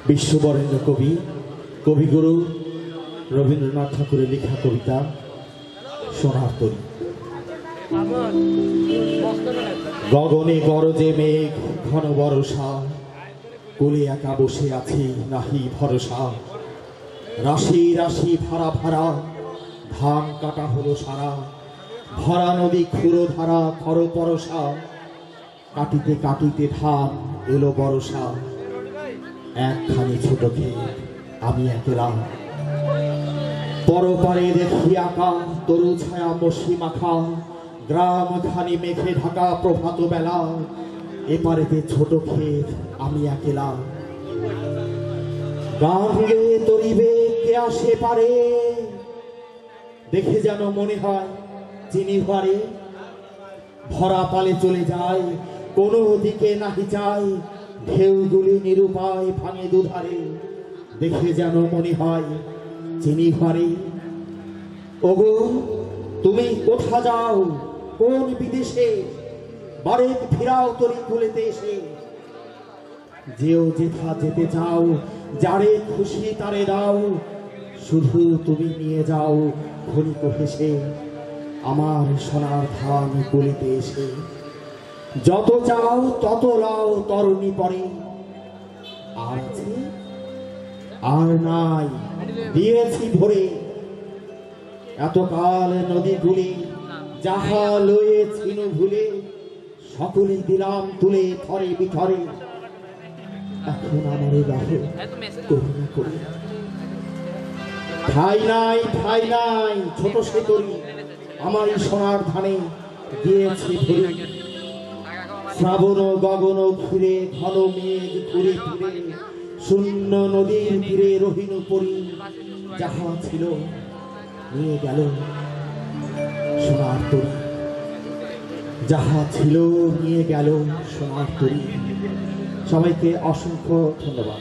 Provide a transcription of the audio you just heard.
বিশ্ববরেণ্য কবি কবিগুরু রবীন্দ্রনাথ ঠাকুরের লেখা কবিতা সোনার তরী। গগনে গরজে মেঘ ঘন বরষা, কোলে একা বসে আছি নাহি ভরসা। রাশি রাশি ভাড়া ভাড়া ধান কাটা হলো সারা, ভরা নদী ক্ষুরো ধারা খর পরশা। কাটিতে কাটিতে ধান এলো বরষা, একখানি ছোট ক্ষেত আমি একলা। পরপারে দেখি আঁকা তরু ছায়া মশি মাখা, গ্রাম খানি মেঘে ঢাকা প্রভাত বেলা। এপারেতে ছোট ক্ষেত আমি একলা। গান গেয়ে তরিবে কে আসে পারে, দেখে যেন মনে হয় চিনি ভারে। ভরা পালে চলে যায় কোনো দিকে নাহি চাই, ঢেউগুলি নিরুপায় ভাঙে দুধারে। দেখে যেন মনে হয় চিনি ভারে। ওগো তুমি কোথা যাও কোন বিদেশে, বারেক ফিরাও তরি কুলেতে এসে। যেও যেথা যেতে চাও, যারে খুশি তারে দাও। শুধু তুমি নিয়ে যাও ক্ষণিক হেসে, আমার সোনার ধান কুলিতে এসে। যত চাও তত লাও তরুণী পরে, আর আছে আর নাই দিয়েছি ভরে। এতকাল নদীগুলি যাহা লয়ে ছিল ভুলে, সকলে দিলাম তুলে থরে বিথরে। এখন আমারে গাহে করুণা করি। ঠাই নাই ছোট সে তরি, আমার সোনার ধানে দিয়েছি ভরি। শ্রাবণ গগন ঘুরে ঘন মেঘ ঘুরে ফিরে, শূন্য নদীর তীরে রহিন পরি। যাহা ছিল নিয়ে গেল সোনার তরি, যাহা ছিল নিয়ে গেল সোনার তরি। সবাইকে অসংখ্য ধন্যবাদ।